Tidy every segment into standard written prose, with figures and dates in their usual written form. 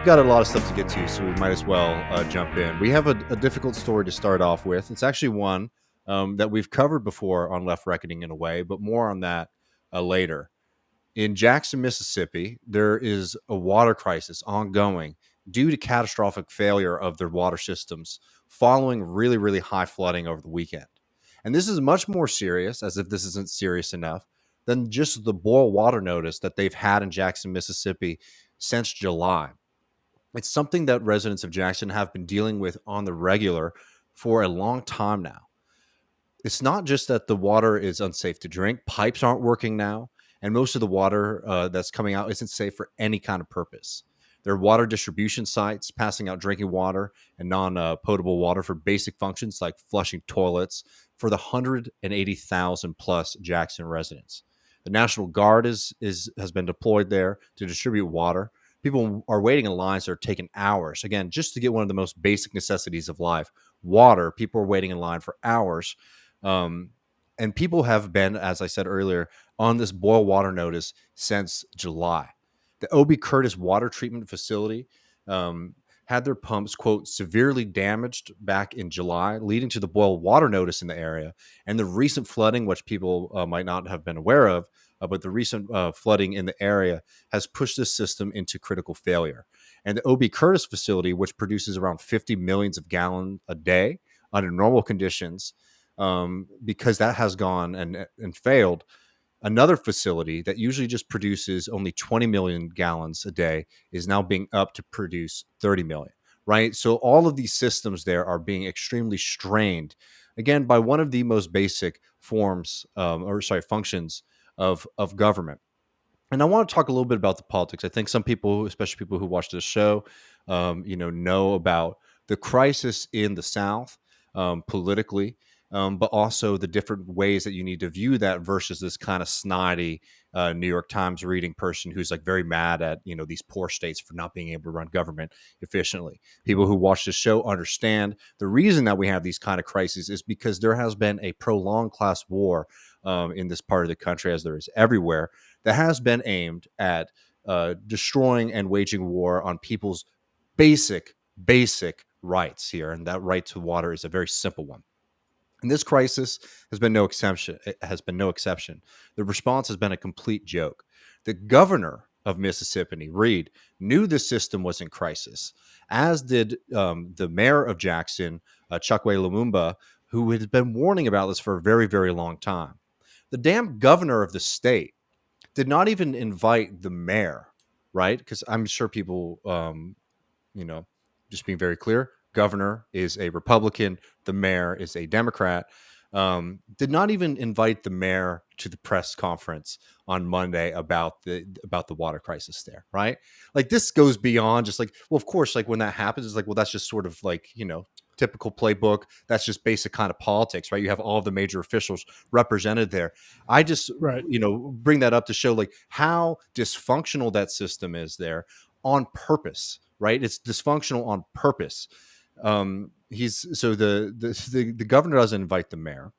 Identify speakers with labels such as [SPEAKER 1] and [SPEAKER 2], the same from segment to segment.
[SPEAKER 1] got a lot of stuff to get to, so we might as well jump in. We have a difficult story to start off with. It's actually one that we've covered before on Left Reckoning in a way, but more on that later. In Jackson, Mississippi, there is a water crisis ongoing due to catastrophic failure of their water systems following really, really high flooding over the weekend. And this is much more serious, as if this isn't serious enough, than just the boil water notice that they've had in Jackson, Mississippi since July. It's something that residents of Jackson have been dealing with on the regular for a long time now. It's not just that the water is unsafe to drink, pipes aren't working now, and most of the water that's coming out isn't safe for any kind of purpose. There are water distribution sites passing out drinking water and non potable water for basic functions like flushing toilets for the 180,000 plus Jackson residents. The National Guard has been deployed there to distribute water. People are waiting in lines that are taking hours, again, just to get one of the most basic necessities of life, water. People are waiting in line for hours. And people have been, as I said earlier, on this boil water notice since July. The O.B. Curtis Water Treatment Facility had their pumps, quote, severely damaged back in July, leading to the boil water notice in the area. And the recent flooding, which people might not have been aware of, but the recent flooding in the area has pushed this system into critical failure. And the O.B. Curtis facility, which produces around 50 millions of gallons a day under normal conditions, because that has gone and failed. Another facility that usually just produces only 20 million gallons a day is now being upped to produce 30 million, right? So all of these systems there are being extremely strained, again, by one of the most basic functions of government. And I want to talk a little bit about the politics. I think some people, especially people who watch this show, know about the crisis in the South politically, but also the different ways that you need to view that versus this kind of snotty New York Times reading person who's like very mad at these poor states for not being able to run government efficiently. People who watch this show understand the reason that we have these kind of crises is because there has been a prolonged class war in this part of the country, as there is everywhere, that has been aimed at destroying and waging war on people's basic rights here, and that right to water is a very simple one. And this crisis has been no exception. It has been no exception. The response has been a complete joke. The governor of Mississippi, Reed, knew the system was in crisis, as did the mayor of Jackson, Chokwe Lumumba, who had been warning about this for a very, very long time. The damn governor of the state did not even invite the mayor, right? Because I'm sure people, just being very clear, governor is a Republican, the mayor is a Democrat. Did not even invite the mayor to the press conference on Monday about the water crisis there, right? Like, this goes beyond just like, well, of course, like when that happens, it's like, well, that's just sort of like, typical playbook. That's just basic kind of politics, right? You have all of the major officials represented there. I just,
[SPEAKER 2] Right.
[SPEAKER 1] Bring that up to show like how dysfunctional that system is there on purpose, right? It's dysfunctional on purpose. The governor doesn't invite the mayor.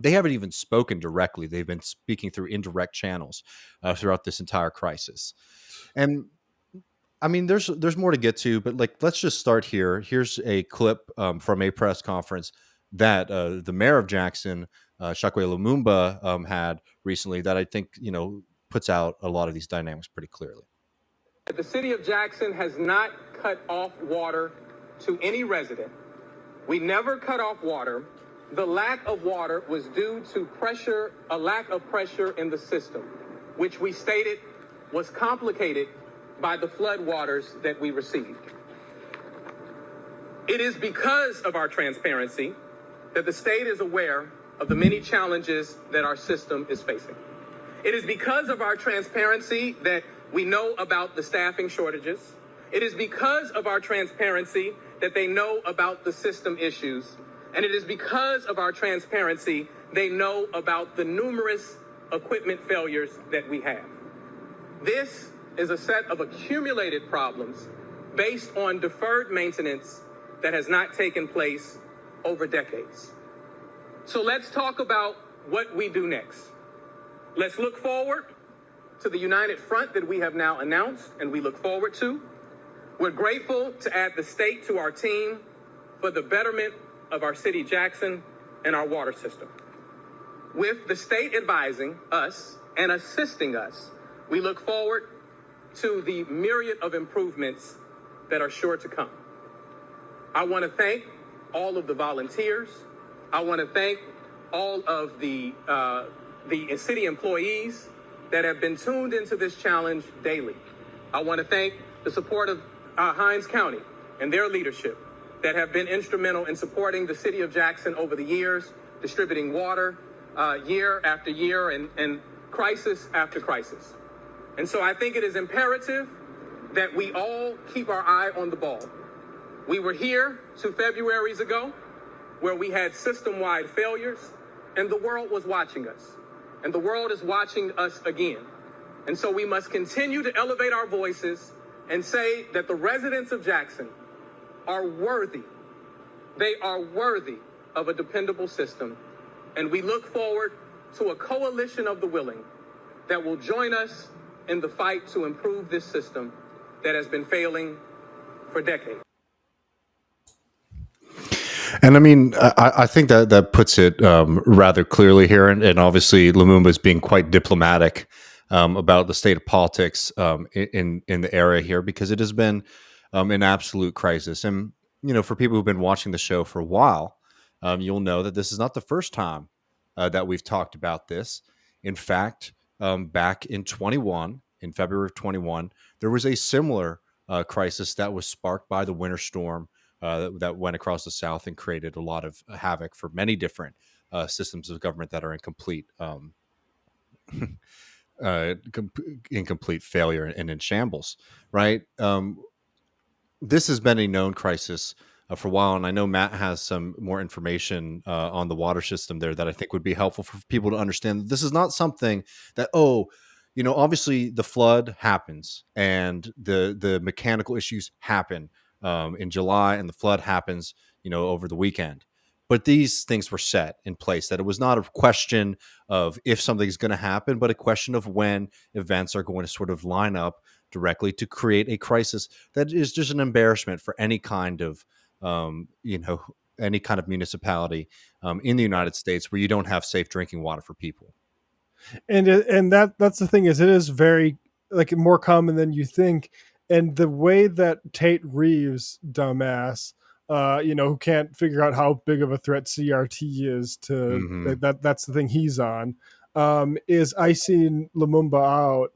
[SPEAKER 1] They haven't even spoken directly. They've been speaking through indirect channels throughout this entire crisis. And I mean, there's more to get to, but like, let's just start here. Here's a clip from a press conference that the mayor of Jackson, Chokwe Lumumba, had recently that I think, puts out a lot of these dynamics pretty clearly.
[SPEAKER 3] The city of Jackson has not cut off water to any resident. We never cut off water. The lack of water was due to a lack of pressure in the system, which we stated was complicated by the flood waters that we received. It is because of our transparency that the state is aware of the many challenges that our system is facing. It is because of our transparency that we know about the staffing shortages. It is because of our transparency that they know about the system issues. And it is because of our transparency they know about the numerous equipment failures that we have. This is a set of accumulated problems based on deferred maintenance that has not taken place over decades. So let's talk about what we do next. Let's look forward to the united front that we have now announced and we look forward to. We're grateful to add the state to our team for the betterment of our city, Jackson, and our water system. With the state advising us and assisting us, we look forward to the myriad of improvements that are sure to come. I want to thank all of the volunteers. I want to thank all of the city employees that have been tuned into this challenge daily. I want to thank the support of Hinds County and their leadership that have been instrumental in supporting the city of Jackson over the years, distributing water year after year and crisis after crisis. And so I think it is imperative that we all keep our eye on the ball. We were here 2 Februaries ago where we had system-wide failures and the world was watching us. And the world is watching us again. And so we must continue to elevate our voices and say that the residents of Jackson are worthy. They are worthy of a dependable system. And we look forward to a coalition of the willing that will join us in the fight to improve this system that has been failing for decades.
[SPEAKER 1] And I mean, I think that that puts it rather clearly here, and obviously Lumumba is being quite diplomatic about the state of politics in the area here, because it has been an absolute crisis. And you know, for people who've been watching the show for a while, you'll know that this is not the first time that we've talked about this. In fact, back in 21, in February of 21, there was a similar crisis that was sparked by the winter storm that went across the South and created a lot of havoc for many different systems of government that are in complete failure and in shambles, right? This has been a known crisis for a while, and I know Matt has some more information on the water system there that I think would be helpful for people to understand. This is not something that, oh, you know, obviously the flood happens and the mechanical issues happen in July, and the flood happens, you know, over the weekend. But these things were set in place, that it was not a question of if something's going to happen, but a question of when events are going to sort of line up directly to create a crisis that is just an embarrassment for any kind of you know, any kind of municipality in the United States where you don't have safe drinking water for people.
[SPEAKER 2] And that's the thing, is it is very, like, more common than you think. And the way that Tate Reeves, dumbass, who can't figure out how big of a threat CRT is to
[SPEAKER 1] Hmm.
[SPEAKER 2] that's the thing he's on, is icing Lumumba out.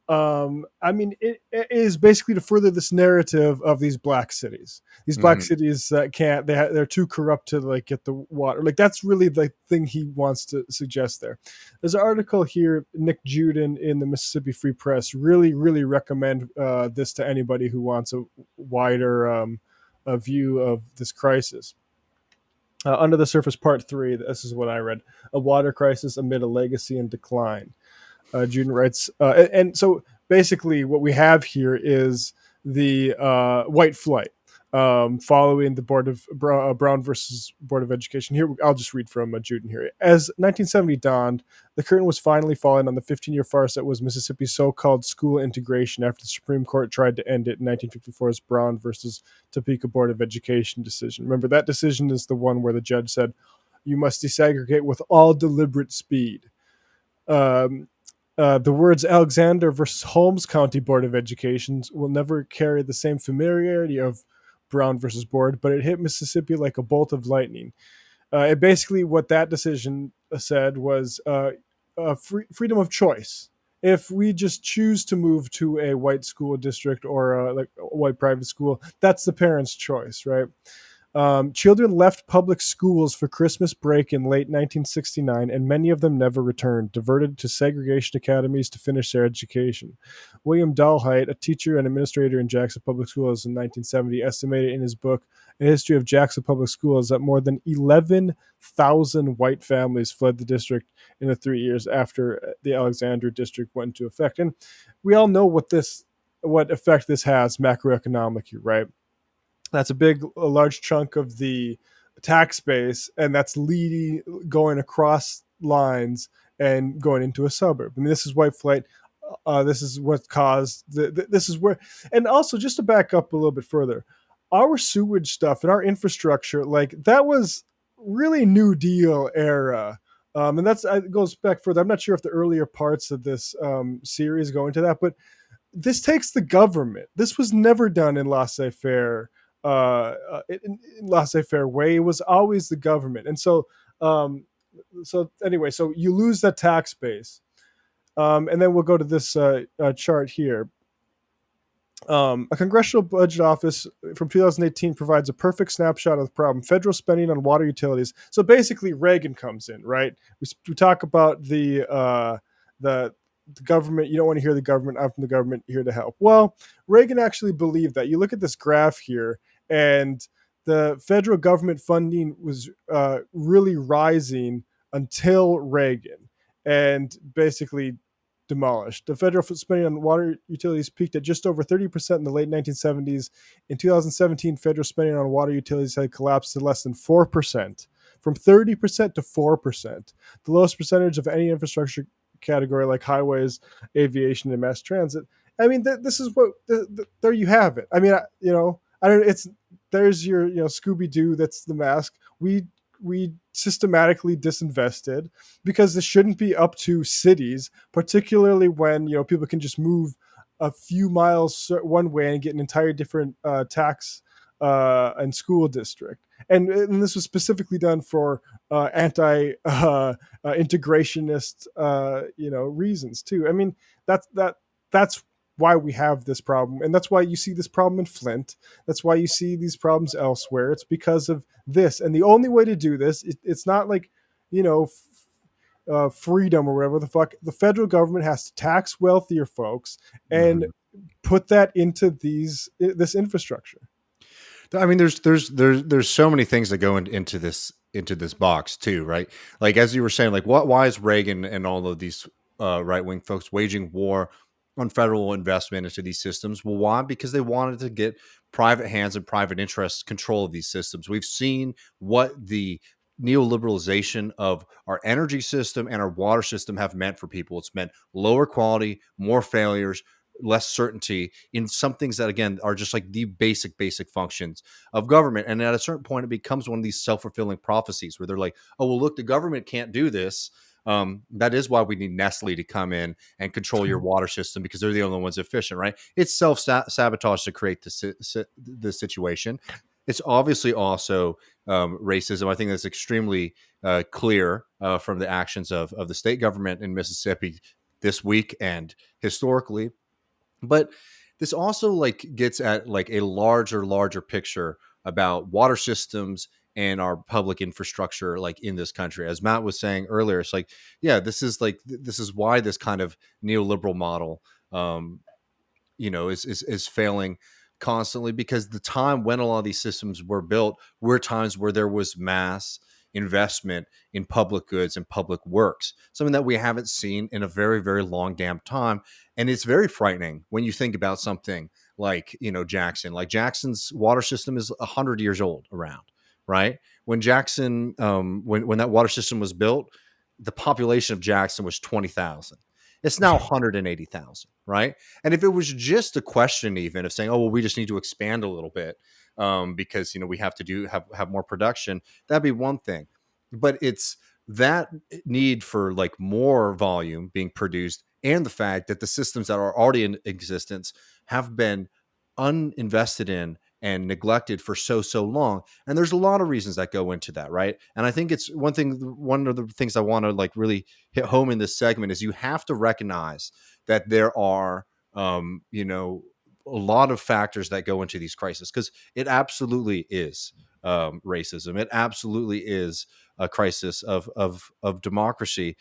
[SPEAKER 2] I mean, it is basically to further this narrative of these black
[SPEAKER 1] Hmm.
[SPEAKER 2] cities that can't, they're too corrupt to, like, get the water. Like, that's really the thing he wants to suggest there. There's an article here, Nick Juden in the Mississippi Free Press. Really, really recommend this to anybody who wants a wider a view of this crisis. Under the Surface, Part 3, this is what I read: A Water Crisis Amid a Legacy in Decline. Juden writes, and so basically what we have here is the white flight, following the Brown versus Board of Education. Here, I'll just read from Juden here. As 1970 dawned, the curtain was finally falling on the 15-year farce that was Mississippi's so-called school integration after the Supreme Court tried to end it in 1954's Brown versus Topeka Board of Education decision. Remember, that decision is the one where the judge said, you must desegregate with all deliberate speed. Um, the words Alexander versus Holmes County Board of Education will never carry the same familiarity of Brown versus Board, but it hit Mississippi like a bolt of lightning. And basically, what that decision said was freedom of choice. If we just choose to move to a white school district or like a white private school, that's the parents' choice, right? Children left public schools for Christmas break in late 1969, and many of them never returned, diverted to segregation academies to finish their education. William Dalheit, a teacher and administrator in Jackson Public Schools in 1970, estimated in his book, A History of Jackson Public Schools, that more than 11,000 white families fled the district in the 3 years after the Alexandria district went into effect. And we all know what effect this has macroeconomically, right? That's a large chunk of the tax base, and that's going across lines and going into a suburb. I mean, this is white flight. this is what caused this is where. And also, just to back up a little bit further, our sewage stuff and our infrastructure, like that was really New Deal era. And that's it goes back further. I'm not sure if the earlier parts of this series go into that, but this takes the government. This was never done in laissez-faire, in laissez-faire way. It was always the government. And so anyway, so you lose that tax base. And then we'll go to this chart here. A congressional budget office from 2018 provides a perfect snapshot of the problem: federal spending on water utilities. So basically, Reagan comes in, right? We talk about the government. You don't want to hear the government. I'm from the government, here to help. Well, Reagan actually believed that. You look at this graph here, and the federal government funding was really rising until Reagan, and basically demolished. The federal spending on water utilities peaked at just over 30% in the late 1970s. In 2017, federal spending on water utilities had collapsed to less than 4%, from 30% to 4%, the lowest percentage of any infrastructure category like highways, aviation, and mass transit. I mean, this is what there you have it. I mean, I don't. It's there's your Scooby Doo. That's the mask. We systematically disinvested because this shouldn't be up to cities, particularly when people can just move a few miles one way and get an entire different tax and school district. And this was specifically done for anti-integrationist reasons too. I mean, that's why we have this problem, and that's why you see this problem in Flint. That's why you see these problems elsewhere. It's because of this, and the only way to do this, it's not like freedom or whatever the fuck. The federal government has to tax wealthier folks and put that into this infrastructure.
[SPEAKER 1] I mean, there's so many things that go into this box too, right? Like as you were saying, like why is Reagan and all of these right wing folks waging war on federal investment into these systems? Well, why? Because they wanted to get private hands and private interests control of these systems. We've seen what the neoliberalization of our energy system and our water system have meant for people. It's meant lower quality, more failures, less certainty in some things that again are just like the basic functions of government. And at a certain point it becomes one of these self-fulfilling prophecies where they're like, oh well, look, the government can't do this. That is why we need Nestle to come in and control your water system, because they're the only ones efficient, right? It's self-sabotage to create the situation. It's obviously also racism. I think that's extremely clear from the actions of the state government in Mississippi this week and historically. But this also like gets at like a larger picture about water systems and our public infrastructure like in this country. As Matt was saying earlier, it's like, yeah, this is why this kind of neoliberal model is failing constantly, because the time when a lot of these systems were built were times where there was mass investment in public goods and public works, something that we haven't seen in a very long damn time. And it's very frightening when you think about something like Jackson's water system is 100 years old around, right? When Jackson when that water system was built, the population of Jackson was 20,000. It's now 180,000, right? And if it was just a question even of saying, oh, well, we just need to expand a little bit because, we have to have more production, that'd be one thing. But it's that need for like more volume being produced and the fact that the systems that are already in existence have been uninvested in and neglected for so long. And there's a lot of reasons that go into that, right? And I think it's one of the things I want to like really hit home in this segment is you have to recognize that there are a lot of factors that go into these crises, because it absolutely is racism. It absolutely is a crisis of democracy.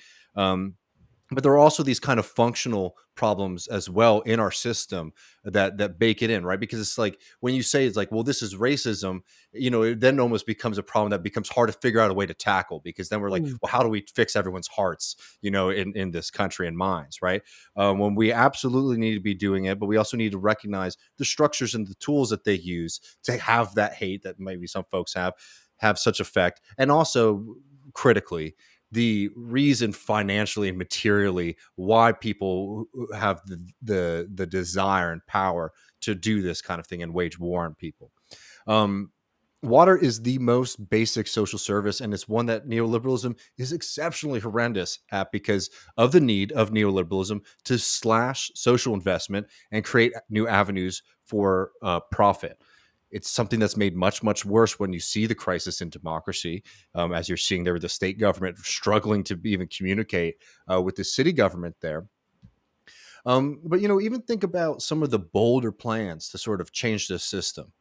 [SPEAKER 1] But there are also these kind of functional problems as well in our system that bake it in, right? Because it's like when you say it's like, well, this is racism, it then almost becomes a problem that becomes hard to figure out a way to tackle, because then we're like, well, how do we fix everyone's hearts, in this country and minds, right? When we absolutely need to be doing it, but we also need to recognize the structures and the tools that they use to have that hate that maybe some folks have such effect, and also critically the reason financially and materially why people have the desire and power to do this kind of thing and wage war on people. Um, Water is the most basic social service, and it's one that neoliberalism is exceptionally horrendous at because of the need of neoliberalism to slash social investment and create new avenues for profit. It's something that's made much, much worse when you see the crisis in democracy, as you're seeing there with the state government struggling to even communicate with the city government there. But, even think about some of the bolder plans to sort of change this system.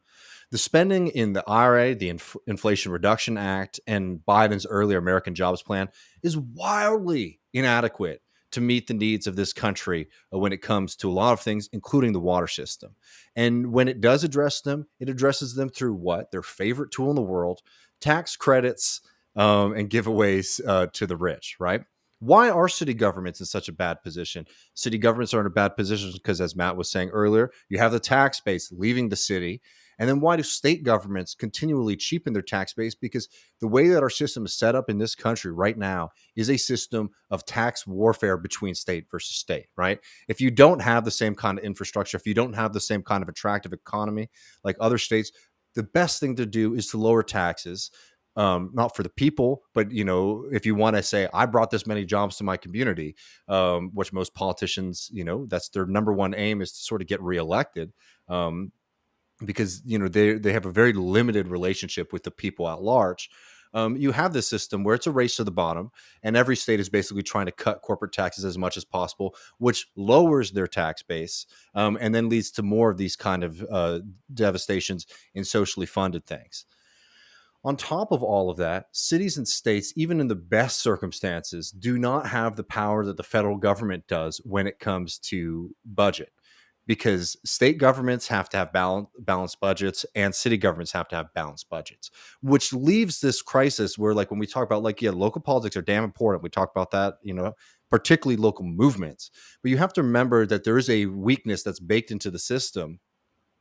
[SPEAKER 1] The spending in the IRA, the Inflation Reduction Act, and Biden's earlier American Jobs Plan is wildly inadequate to meet the needs of this country when it comes to a lot of things, including the water system. And when it does address them, it addresses them through what? Their favorite tool in the world: tax credits and giveaways to the rich, right? Why are city governments in such a bad position? City governments are in a bad position because, as Matt was saying earlier, you have the tax base leaving the city. And then why do state governments continually cheapen their tax base? Because the way that our system is set up in this country right now is a system of tax warfare between state versus state, right? If you don't have the same kind of infrastructure, if you don't have the same kind of attractive economy like other states, the best thing to do is to lower taxes. Not for the people, but if you want to say, I brought this many jobs to my community, which most politicians, that's their number one aim, is to sort of get reelected. Because they have a very limited relationship with the people at large. You have this system where it's a race to the bottom, and every state is basically trying to cut corporate taxes as much as possible, which lowers their tax base, and then leads to more of these kind of devastations in socially funded things. On top of all of that, cities and states, even in the best circumstances, do not have the power that the federal government does when it comes to budget, because state governments have to have balanced budgets and city governments have to have balanced budgets, which leaves this crisis where, like, when we talk about, like, yeah, local politics are damn important. We talk about that, particularly local movements. But you have to remember that there is a weakness that's baked into the system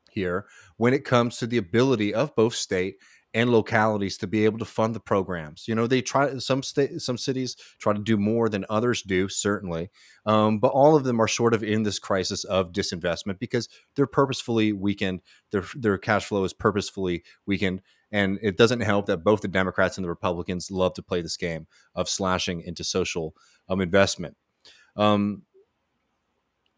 [SPEAKER 1] here when it comes to the ability of both state and localities to be able to fund the programs. They try, some cities try to do more than others do, certainly, but all of them are sort of in this crisis of disinvestment because they're purposefully weakened. Their cash flow is purposefully weakened, and it doesn't help that both the Democrats and the Republicans love to play this game of slashing into social investment.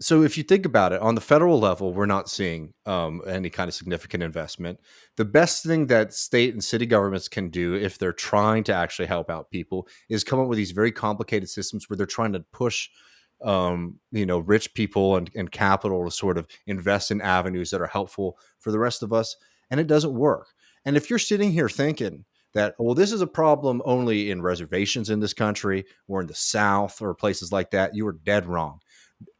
[SPEAKER 1] So if you think about it, on the federal level, we're not seeing any kind of significant investment. The best thing that state and city governments can do if they're trying to actually help out people is come up with these very complicated systems where they're trying to push rich people and capital to sort of invest in avenues that are helpful for the rest of us. And it doesn't work. And if you're sitting here thinking that, well, this is a problem only in reservations in this country or in the South or places like that, you are dead wrong.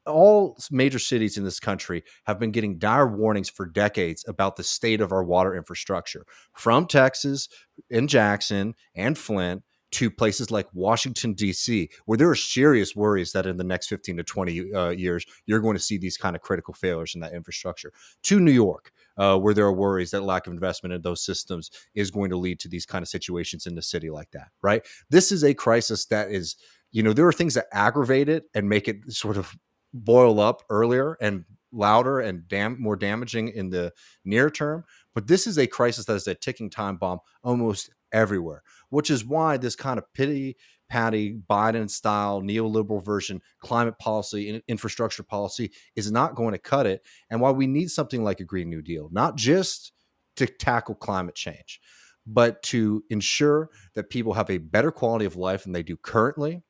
[SPEAKER 1] All major cities in this country have been getting dire warnings for decades about the state of our water infrastructure, from Texas and Jackson and Flint to places like Washington, D.C., where there are serious worries that in the next 15 to 20 years, you're going to see these kind of critical failures in that infrastructure, to New York, where there are worries that lack of investment in those systems is going to lead to these kind of situations in the city like that, right? This is a crisis that is, there are things that aggravate it and make it sort of boil up earlier and louder and more damaging in the near term. But this is a crisis that is a ticking time bomb almost everywhere, which is why this kind of pity patty Biden style neoliberal version climate policy and infrastructure policy is not going to cut it, and why we need something like a Green New Deal, not just to tackle climate change, but to ensure that people have a better quality of life than they do currently,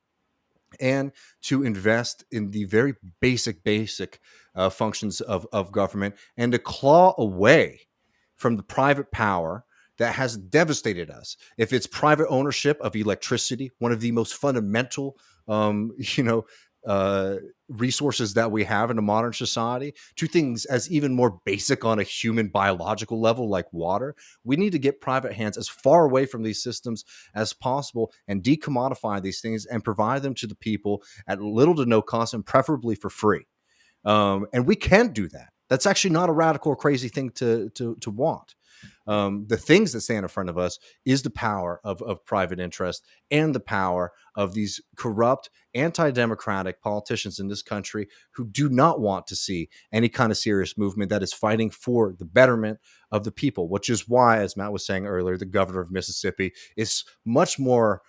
[SPEAKER 1] and to invest in the very basic functions of government, and to claw away from the private power that has devastated us. If it's private ownership of electricity, one of the most fundamental, resources that we have in a modern society, to things as even more basic on a human biological level like water, we need to get private hands as far away from these systems as possible and decommodify these things and provide them to the people at little to no cost, and preferably for free. And we can do that. That's actually not a radical or crazy thing to want. The things that stand in front of us is the power of private interest and the power of these corrupt, anti-democratic politicians in this country who do not want to see any kind of serious movement that is fighting for the betterment of the people, which is why, as Matt was saying earlier, the governor of Mississippi is much more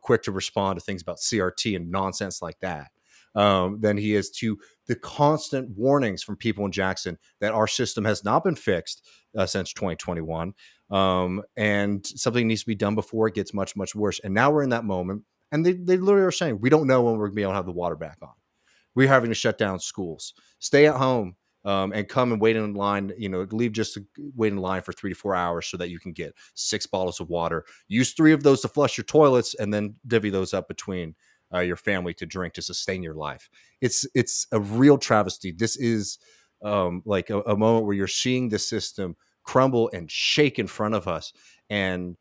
[SPEAKER 1] quick to respond to things about CRT and nonsense like that than he is to the constant warnings from people in Jackson that our system has not been fixed since 2021, and something needs to be done before it gets much, much worse. And now we're in that moment, and they literally are saying, we don't know when we're going to be able to have the water back on. We're having to shut down schools, stay at home, and come and wait in line, leave just to wait in line for 3 to 4 hours so that you can get 6 bottles of water. Use 3 of those to flush your toilets and then divvy those up between your family to drink to sustain your life. It's a real travesty. This is like a moment where you're seeing the system crumble and shake in front of us. And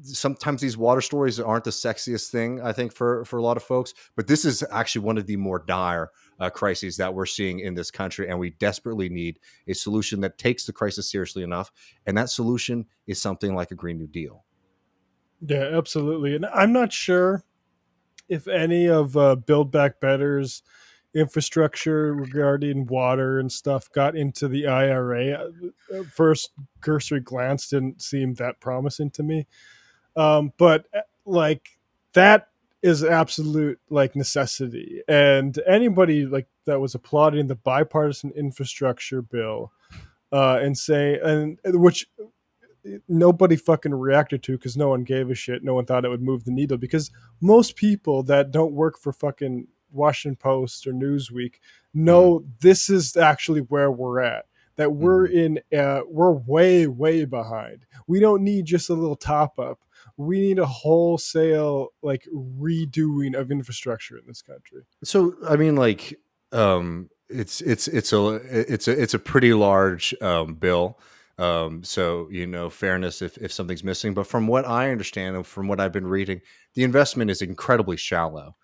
[SPEAKER 1] sometimes these water stories aren't the sexiest thing, I think, for a lot of folks, but this is actually one of the more dire crises that we're seeing in this country, and we desperately need a solution that takes the crisis seriously enough, and that solution is something like a Green New Deal.
[SPEAKER 2] Yeah, absolutely. And I'm not sure if any of Build Back Better's infrastructure regarding water and stuff got into the IRA. First cursory glance didn't seem that promising to me. But like that is absolute like necessity. And anybody like that was applauding the bipartisan infrastructure bill and which nobody fucking reacted to because no one gave a shit. No one thought it would move the needle because most people that don't work for fucking Washington Post or Newsweek know this is actually where we're at. That we're we're way behind. We don't need just a little top up. We need a wholesale like redoing of infrastructure in this country.
[SPEAKER 1] So I mean, like, it's a pretty large bill. So fairness if something's missing. But from what I understand and from what I've been reading, the investment is incredibly shallow.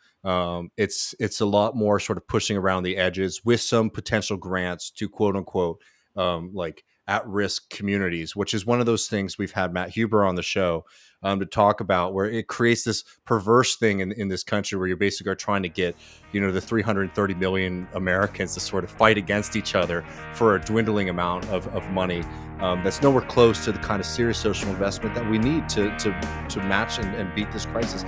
[SPEAKER 1] It's a lot more sort of pushing around the edges with some potential grants to quote unquote like at-risk communities, which is one of those things we've had Matt Huber on the show to talk about, where it creates this perverse thing in this country where you basically are trying to get, the 330 million Americans to sort of fight against each other for a dwindling amount of money that's nowhere close to the kind of serious social investment that we need to match and beat this crisis.